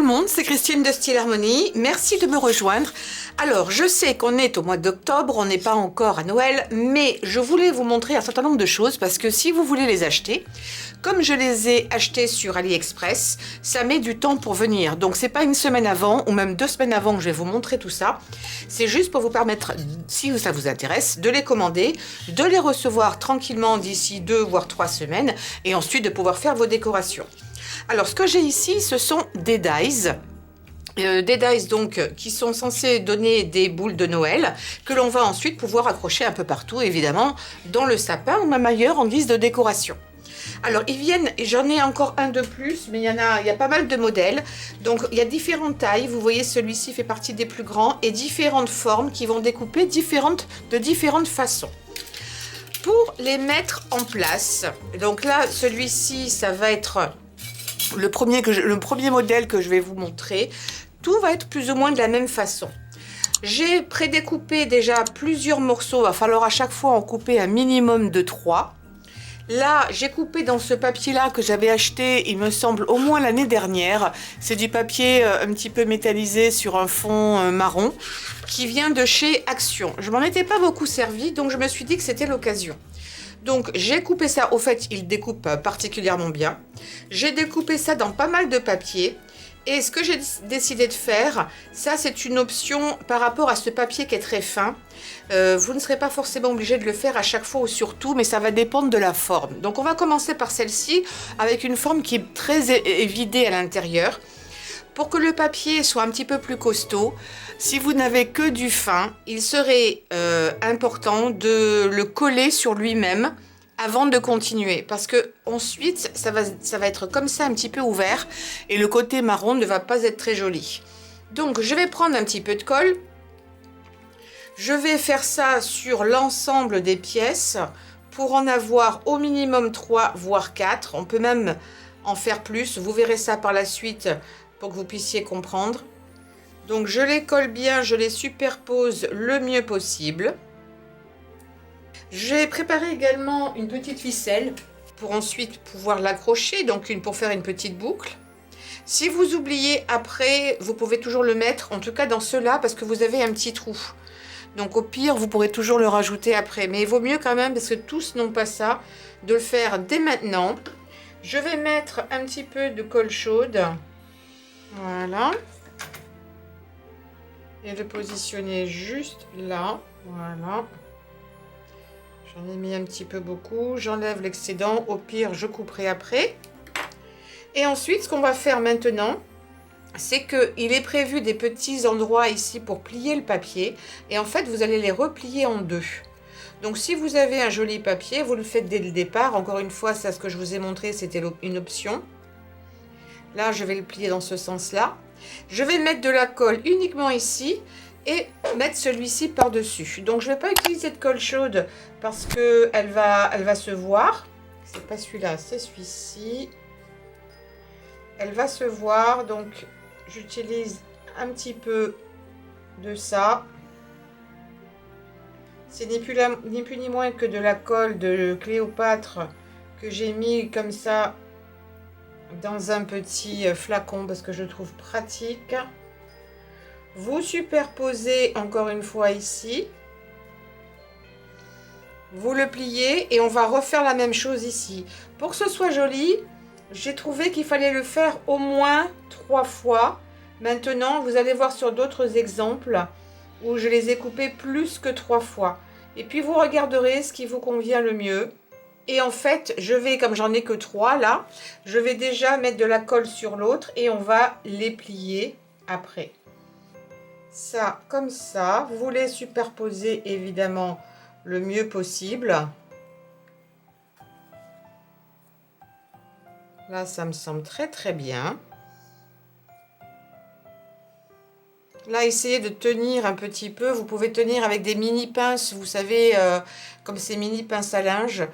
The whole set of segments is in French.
le monde, c'est Christine de Style Harmonie. Merci de me rejoindre. Alors, je sais qu'on est au mois d'octobre, on n'est pas encore à Noël, mais je voulais vous montrer un certain nombre de choses parce que si vous voulez les acheter, comme je les ai achetés sur AliExpress, ça met du temps pour venir. Donc, c'est pas une semaine avant ou même 2 semaines avant que je vais vous montrer tout ça. C'est juste pour vous permettre, si ça vous intéresse, de les commander, de les recevoir tranquillement d'ici 2 voire 3 semaines et ensuite de pouvoir faire vos décorations. Alors, ce que j'ai ici, ce sont des dies. Des dies donc qui sont censés donner des boules de Noël que l'on va ensuite pouvoir accrocher un peu partout, évidemment, dans le sapin ou même ailleurs en guise de décoration. Alors, ils viennent, j'en ai encore un de plus, mais il y a pas mal de modèles. Donc, il y a différentes tailles. Vous voyez, celui-ci fait partie des plus grands et différentes formes qui vont découper de différentes façons. Pour les mettre en place, donc là, celui-ci, ça va être le premier modèle que je vais vous montrer. Tout va être plus ou moins de la même façon. J'ai prédécoupé déjà plusieurs morceaux. Il va falloir à chaque fois en couper un minimum de 3. Là, j'ai coupé dans ce papier-là que j'avais acheté, il me semble, au moins l'année dernière. C'est du papier un petit peu métallisé sur un fond marron qui vient de chez Action. Je m'en étais pas beaucoup servi, donc je me suis dit que c'était l'occasion. Donc, j'ai coupé ça. Au fait, il découpe particulièrement bien. J'ai découpé ça dans pas mal de papier. Et ce que j'ai décidé de faire, ça c'est une option par rapport à ce papier qui est très fin. Vous ne serez pas forcément obligé de le faire à chaque fois ou surtout, mais ça va dépendre de la forme. Donc on va commencer par celle-ci avec une forme qui est très évidée à l'intérieur. Pour que le papier soit un petit peu plus costaud, si vous n'avez que du fin, il serait important de le coller sur lui-même avant de continuer, parce que ensuite ça va être comme ça un petit peu ouvert et le côté marron ne va pas être très joli. Donc je vais prendre un petit peu de colle, je vais faire ça sur l'ensemble des pièces pour en avoir au minimum 3 voire 4. On peut même en faire plus, vous verrez ça par la suite pour que vous puissiez comprendre. Donc je les colle bien, je les superpose le mieux possible. J'ai préparé également une petite ficelle pour ensuite pouvoir l'accrocher, donc pour faire une petite boucle. Si vous oubliez après, vous pouvez toujours le mettre, en tout cas dans ceux-là, parce que vous avez un petit trou. Donc au pire, vous pourrez toujours le rajouter après. Mais il vaut mieux quand même, parce que tous n'ont pas ça, de le faire dès maintenant. Je vais mettre un petit peu de colle chaude. Voilà. Et le positionner juste là. Voilà. J'en ai mis un petit peu beaucoup, j'enlève l'excédent, au pire je couperai après. Et ensuite ce qu'on va faire maintenant, c'est qu'il est prévu des petits endroits ici pour plier le papier. Et en fait vous allez les replier en deux. Donc si vous avez un joli papier, vous le faites dès le départ. Encore une fois, ça ce que je vous ai montré, c'était une option. Là je vais le plier dans ce sens-là. Je vais mettre de la colle uniquement ici et mettre celui-ci par-dessus. Donc je ne vais pas utiliser de colle chaude parce que elle va se voir. C'est pas celui-là, c'est celui-ci. Elle va se voir, donc j'utilise un petit peu de ça. C'est ni plus ni moins que de la colle de Cléopâtre que j'ai mis comme ça dans un petit flacon parce que je trouve pratique. Vous superposez encore une fois ici. Vous le pliez et on va refaire la même chose ici. Pour que ce soit joli, j'ai trouvé qu'il fallait le faire au moins 3 fois. Maintenant, vous allez voir sur d'autres exemples où je les ai coupés plus que 3 fois. Et puis vous regarderez ce qui vous convient le mieux. Et en fait, je vais, comme j'en ai que 3 là, je vais déjà mettre de la colle sur l'autre et on va les plier après. Ça, comme ça, vous les superposez évidemment le mieux possible. Là, ça me semble très très bien. Là, essayez de tenir un petit peu. Vous pouvez tenir avec des mini pinces, vous savez, comme ces mini pinces à linge,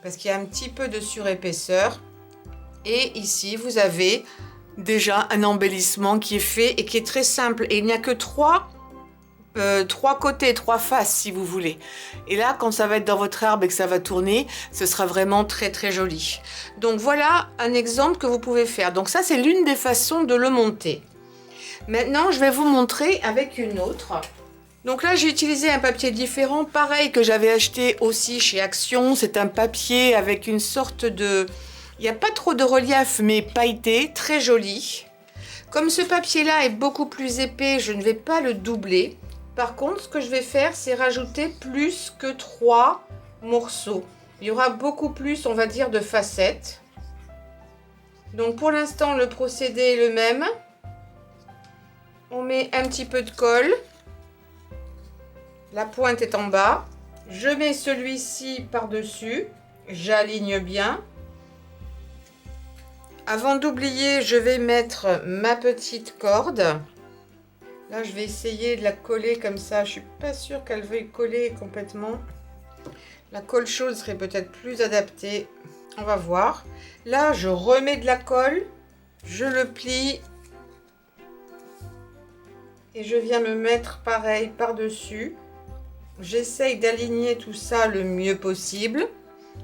parce qu'il y a un petit peu de surépaisseur. Et ici, vous avez déjà un embellissement qui est fait et qui est très simple. Et il n'y a que 3 3 côtés, 3 faces si vous voulez. Et là, quand ça va être dans votre herbe et que ça va tourner, ce sera vraiment très très joli. Donc voilà un exemple que vous pouvez faire. Donc ça, c'est l'une des façons de le monter. Maintenant, je vais vous montrer avec une autre. Donc là, j'ai utilisé un papier différent, pareil que j'avais acheté aussi chez Action. C'est un papier avec une sorte de... Il n'y a pas trop de relief, mais pailleté, très joli. Comme ce papier-là est beaucoup plus épais, je ne vais pas le doubler. Par contre, ce que je vais faire, c'est rajouter plus que 3 morceaux. Il y aura beaucoup plus, on va dire, de facettes. Donc pour l'instant, le procédé est le même. On met un petit peu de colle. La pointe est en bas. Je mets celui-ci par-dessus. J'aligne bien. Avant d'oublier, je vais mettre ma petite corde. Là, je vais essayer de la coller comme ça. Je suis pas sûre qu'elle veuille coller complètement. La colle chaude serait peut-être plus adaptée. On va voir. Là, je remets de la colle. Je le plie. Et je viens me mettre pareil par-dessus. J'essaye d'aligner tout ça le mieux possible.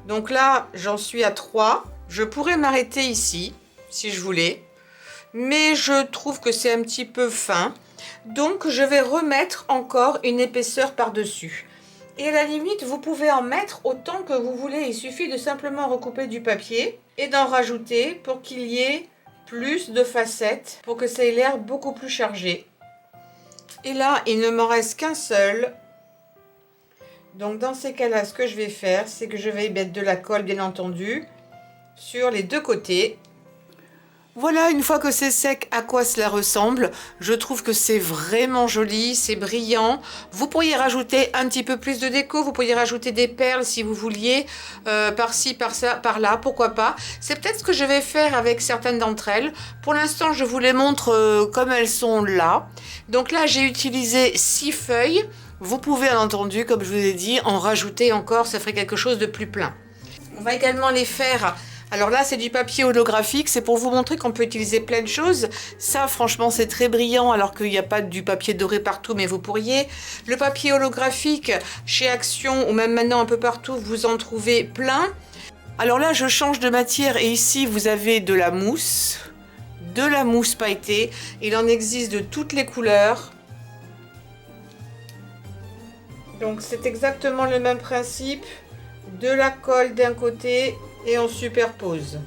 Donc là, j'en suis à 3. Je pourrais m'arrêter ici, si je voulais. Mais je trouve que c'est un petit peu fin. Donc, je vais remettre encore une épaisseur par-dessus. Et à la limite, vous pouvez en mettre autant que vous voulez. Il suffit de simplement recouper du papier et d'en rajouter pour qu'il y ait plus de facettes, pour que ça ait l'air beaucoup plus chargé. Et là, il ne m'en reste qu'un seul. Donc, dans ces cas-là, ce que je vais faire, c'est que je vais mettre de la colle, bien entendu, sur les deux côtés. Voilà, une fois que c'est sec, à quoi cela ressemble. Je trouve que c'est vraiment joli, c'est brillant. Vous pourriez rajouter un petit peu plus de déco, vous pourriez rajouter des perles si vous vouliez, par-ci, par-ça, par-là, pourquoi pas. C'est peut-être ce que je vais faire avec certaines d'entre elles. Pour l'instant, je vous les montre comme elles sont là. Donc là, j'ai utilisé 6 feuilles. Vous pouvez, bien entendu, comme je vous ai dit, en rajouter encore, ça ferait quelque chose de plus plein. On va également les faire... Alors là, c'est du papier holographique, c'est pour vous montrer qu'on peut utiliser plein de choses. Ça, franchement, c'est très brillant, alors qu'il n'y a pas du papier doré partout, mais vous pourriez. Le papier holographique, chez Action, ou même maintenant un peu partout, vous en trouvez plein. Alors là, je change de matière, et ici, vous avez de la mousse pailletée. Il en existe de toutes les couleurs. Donc, c'est exactement le même principe. De la colle d'un côté... et on superpose.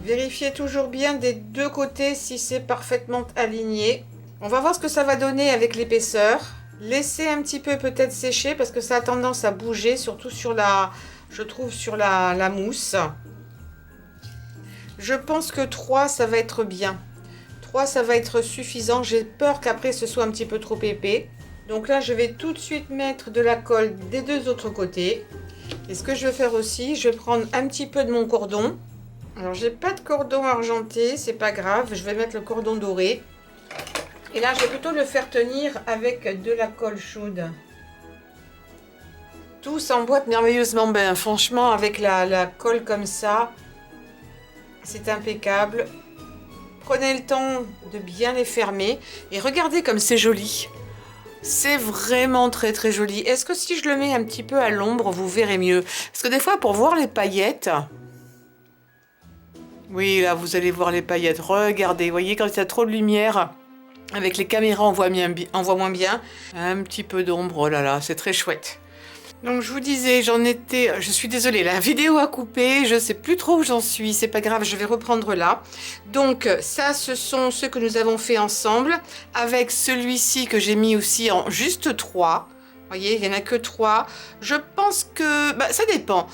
Vérifiez toujours bien des deux côtés si c'est parfaitement aligné. On va voir ce que ça va donner avec l'épaisseur. Laissez un petit peu peut-être sécher parce que ça a tendance à bouger, surtout sur la, je trouve, sur la mousse. Je pense que 3, ça va être bien. 3, ça va être suffisant. J'ai peur qu'après ce soit un petit peu trop épais. Donc là, je vais tout de suite mettre de la colle des deux autres côtés. Et ce que je vais faire aussi, je vais prendre un petit peu de mon cordon. Alors, j'ai pas de cordon argenté, c'est pas grave. Je vais mettre le cordon doré. Et là, je vais plutôt le faire tenir avec de la colle chaude. Tout s'emboîte merveilleusement bien. Franchement, avec la colle comme ça, c'est impeccable. Prenez le temps de bien les fermer. Et regardez comme c'est joli. C'est vraiment très très joli. Est-ce que si je le mets un petit peu à l'ombre, vous verrez mieux? Parce que des fois, pour voir les paillettes... Oui, là, vous allez voir les paillettes. Regardez, vous voyez, quand il y a trop de lumière, avec les caméras, on voit moins bien. Un petit peu d'ombre, oh là là, c'est très chouette. Donc je vous disais, je suis désolée, la vidéo a coupé, je sais plus trop où j'en suis, c'est pas grave, je vais reprendre là. Donc ça, ce sont ceux que nous avons fait ensemble, avec celui-ci que j'ai mis aussi en juste 3. Vous voyez, il n'y en a que 3. Je pense que, ça dépend.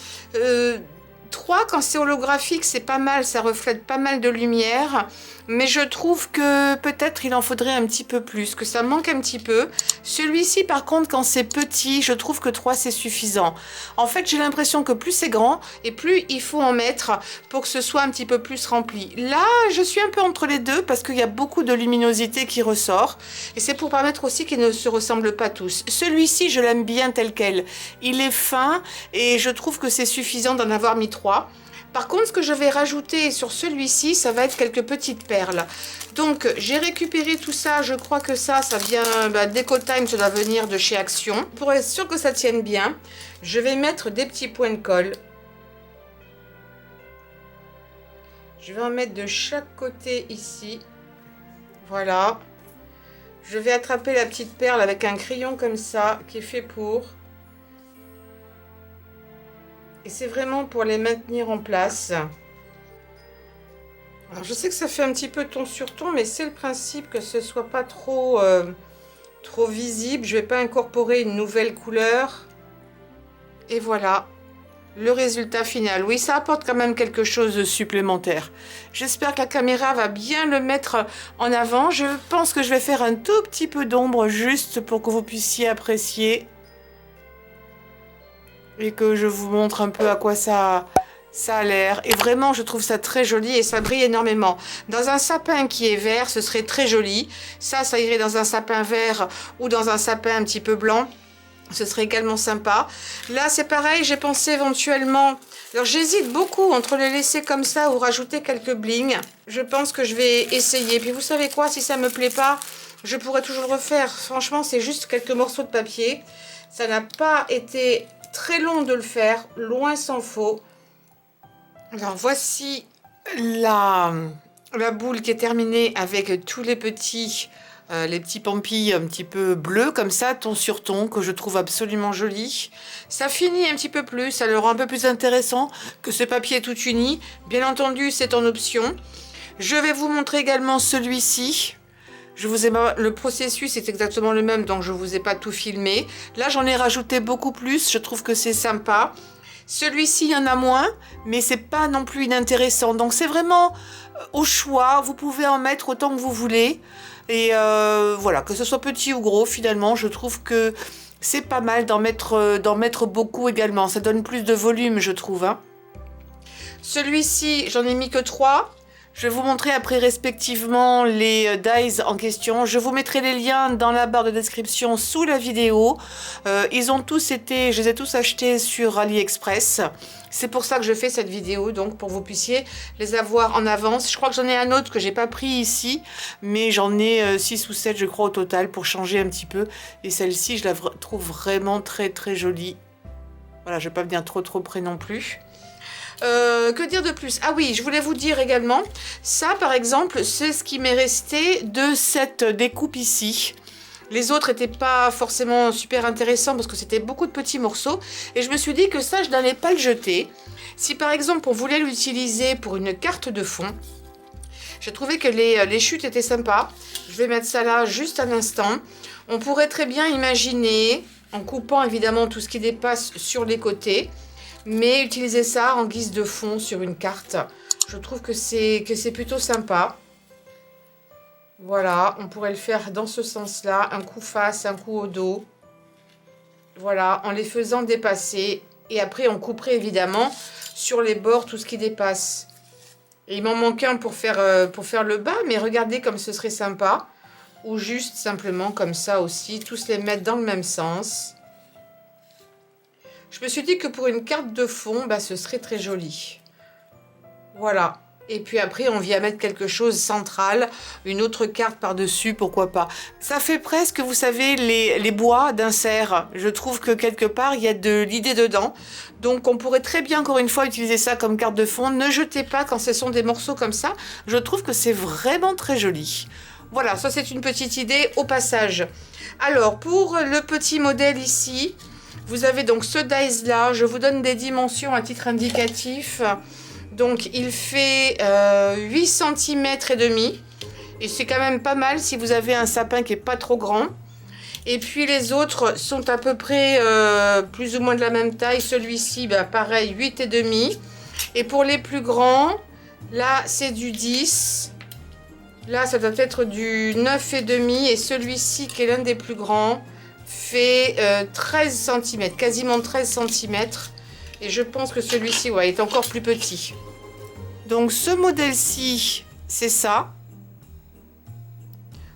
3, quand c'est holographique, c'est pas mal, ça reflète pas mal de lumière. Mais je trouve que peut-être il en faudrait un petit peu plus, que ça manque un petit peu. Celui-ci, par contre, quand c'est petit, je trouve que 3, c'est suffisant. En fait, j'ai l'impression que plus c'est grand, et plus il faut en mettre pour que ce soit un petit peu plus rempli. Là, je suis un peu entre les deux, parce qu'il y a beaucoup de luminosité qui ressort. Et c'est pour permettre aussi qu'ils ne se ressemblent pas tous. Celui-ci, je l'aime bien tel quel. Il est fin, et je trouve que c'est suffisant d'en avoir mis 3. Par contre, ce que je vais rajouter sur celui-ci, ça va être quelques petites perles. Donc, j'ai récupéré tout ça. Je crois que ça vient... Déco Time, ça doit venir de chez Action. Pour être sûr que ça tienne bien, je vais mettre des petits points de colle. Je vais en mettre de chaque côté ici. Voilà. Je vais attraper la petite perle avec un crayon comme ça, qui est fait pour... Et c'est vraiment pour les maintenir en place. Alors, je sais que ça fait un petit peu ton sur ton, mais c'est le principe que ce soit pas trop, trop visible. Je vais pas incorporer une nouvelle couleur. Et voilà, le résultat final. Oui, ça apporte quand même quelque chose de supplémentaire. J'espère que la caméra va bien le mettre en avant. Je pense que je vais faire un tout petit peu d'ombre juste pour que vous puissiez apprécier. Et que je vous montre un peu à quoi ça a l'air. Et vraiment, je trouve ça très joli et ça brille énormément. Dans un sapin qui est vert, ce serait très joli. Ça irait dans un sapin vert ou dans un sapin un petit peu blanc. Ce serait également sympa. Là, c'est pareil, j'ai pensé éventuellement... Alors, j'hésite beaucoup entre les laisser comme ça ou rajouter quelques blings. Je pense que je vais essayer. Puis, vous savez quoi, si ça me plaît pas, je pourrais toujours le refaire. Franchement, c'est juste quelques morceaux de papier. Ça n'a pas été... très long de le faire, loin s'en faut. Alors voici la boule qui est terminée avec tous les petits pampilles un petit peu bleus comme ça, ton sur ton, que je trouve absolument joli. Ça finit un petit peu plus, ça le rend un peu plus intéressant que ce papier tout uni. Bien entendu, c'est en option. Je vais vous montrer également celui-ci. Le processus est exactement le même, donc je ne vous ai pas tout filmé. Là, j'en ai rajouté beaucoup plus. Je trouve que c'est sympa. Celui-ci, il y en a moins, mais c'est pas non plus inintéressant. Donc, c'est vraiment au choix. Vous pouvez en mettre autant que vous voulez. Et voilà, que ce soit petit ou gros, finalement, je trouve que c'est pas mal d'en mettre beaucoup également. Ça donne plus de volume, je trouve. Hein. Celui-ci, j'en ai mis que 3. Je vais vous montrer après respectivement les dies en question. Je vous mettrai les liens dans la barre de description sous la vidéo. Ils ont tous été, je les ai tous achetés sur AliExpress. C'est pour ça que je fais cette vidéo, donc pour que vous puissiez les avoir en avance. Je crois que j'en ai un autre que j'ai pas pris ici, mais j'en ai 6 ou 7 je crois au total pour changer un petit peu. Et celle-ci, je la trouve vraiment très très jolie. Voilà, je vais pas venir trop près non plus. Que dire de plus? Ah oui, je voulais vous dire également, ça par exemple, c'est ce qui m'est resté de cette découpe ici. Les autres n'étaient pas forcément super intéressants parce que c'était beaucoup de petits morceaux. Et je me suis dit que ça, je n'allais pas le jeter. Si par exemple, on voulait l'utiliser pour une carte de fond, j'ai trouvé que les chutes étaient sympas. Je vais mettre ça là juste un instant. On pourrait très bien imaginer, en coupant évidemment tout ce qui dépasse sur les côtés, mais utiliser ça en guise de fond sur une carte. Je trouve que c'est plutôt sympa. Voilà, on pourrait le faire dans ce sens-là. Un coup face, un coup au dos. Voilà, en les faisant dépasser. Et après, on couperait évidemment sur les bords tout ce qui dépasse. Et il m'en manque un pour faire le bas. Mais regardez comme ce serait sympa. Ou juste simplement comme ça aussi. Tous les mettre dans le même sens. Je me suis dit que pour une carte de fond, ce serait très joli. Voilà. Et puis après, on vient mettre quelque chose central, une autre carte par-dessus, pourquoi pas. Ça fait presque, vous savez, les bois d'insert. Je trouve que quelque part, il y a de l'idée dedans. Donc, on pourrait très bien, encore une fois, utiliser ça comme carte de fond. Ne jetez pas quand ce sont des morceaux comme ça. Je trouve que c'est vraiment très joli. Voilà, ça c'est une petite idée au passage. Alors, pour le petit modèle ici... Vous avez donc ce dies là, je vous donne des dimensions à titre indicatif. Donc il fait 8 cm et demi. Et c'est quand même pas mal si vous avez un sapin qui est pas trop grand. Et puis les autres sont à peu près plus ou moins de la même taille. Celui-ci, pareil, 8 et demi. Et pour les plus grands, là c'est du 10. Là ça doit être du 9 et demi. Et celui-ci qui est l'un des plus grands fait 13 cm, quasiment 13 cm. Et je pense que celui-ci est encore plus petit. Donc ce modèle-ci, c'est ça.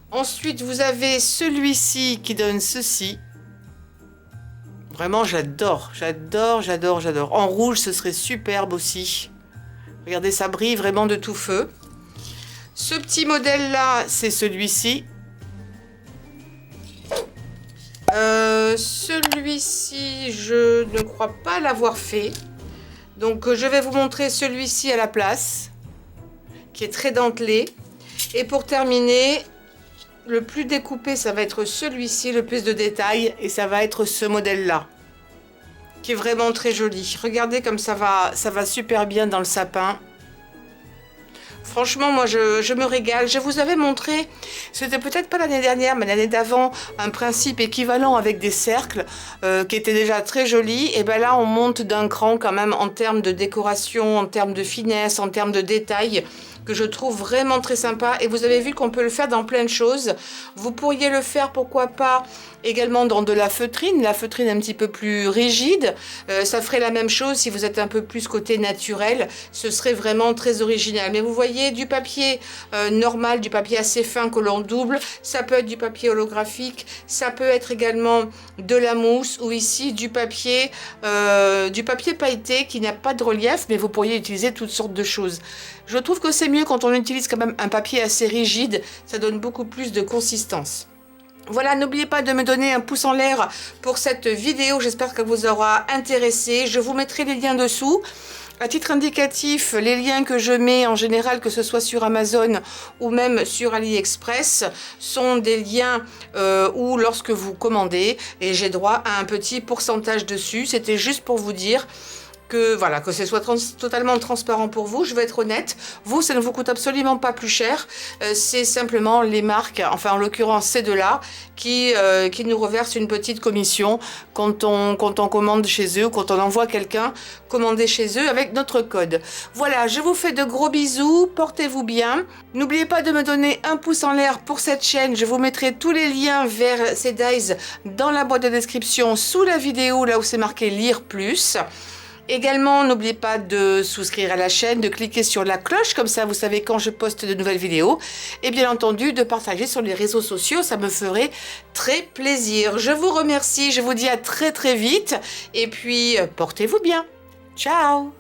Ensuite, vous avez celui-ci qui donne ceci. Vraiment, j'adore, j'adore, j'adore, j'adore. En rouge, ce serait superbe aussi. Regardez, ça brille vraiment de tout feu. Ce petit modèle-là, c'est celui-ci. Celui-ci, je ne crois pas l'avoir fait. Donc, je vais vous montrer celui-ci à la place, qui est très dentelé. Et pour terminer, le plus découpé, ça va être celui-ci, le plus de détails. Et ça va être ce modèle-là, qui est vraiment très joli. Regardez comme ça va super bien dans le sapin. Franchement, moi, je me régale. Je vous avais montré, c'était peut-être pas l'année dernière, mais l'année d'avant, un principe équivalent avec des cercles qui était déjà très joli. Et bien là, on monte d'un cran quand même en termes de décoration, en termes de finesse, en termes de détails, que je trouve vraiment très sympa. Et vous avez vu qu'on peut le faire dans plein de choses. Vous pourriez le faire, pourquoi pas, également dans de la feutrine un petit peu plus rigide. Ça ferait la même chose si vous êtes un peu plus côté naturel. Ce serait vraiment très original. Mais vous voyez, du papier normal, du papier assez fin que l'on double. Ça peut être du papier holographique. Ça peut être également de la mousse ou ici du papier pailleté qui n'a pas de relief. Mais vous pourriez utiliser toutes sortes de choses. Je trouve que c'est mieux quand on utilise quand même un papier assez rigide. Ça donne beaucoup plus de consistance. Voilà, n'oubliez pas de me donner un pouce en l'air pour cette vidéo. J'espère qu'elle vous aura intéressé. Je vous mettrai les liens dessous. À titre indicatif, les liens que je mets en général, que ce soit sur Amazon ou même sur AliExpress, sont des liens où lorsque vous commandez, et j'ai droit à un petit pourcentage dessus. C'était juste pour vous dire que voilà, que ce soit totalement transparent pour vous. Je vais être honnête, vous, ça ne vous coûte absolument pas plus cher. C'est simplement les marques, enfin en l'occurrence ces deux-là, qui nous reversent une petite commission quand on commande chez eux, quand on envoie quelqu'un commander chez eux avec notre code. Voilà, je vous fais de gros bisous, portez-vous bien. N'oubliez pas de me donner un pouce en l'air pour cette chaîne. Je vous mettrai tous les liens vers ces dies dans la boîte de description sous la vidéo, là où c'est marqué lire plus. Également, n'oubliez pas de souscrire à la chaîne, de cliquer sur la cloche, comme ça vous savez quand je poste de nouvelles vidéos. Et bien entendu, de partager sur les réseaux sociaux, ça me ferait très plaisir. Je vous remercie, je vous dis à très très vite. Et puis, portez-vous bien. Ciao!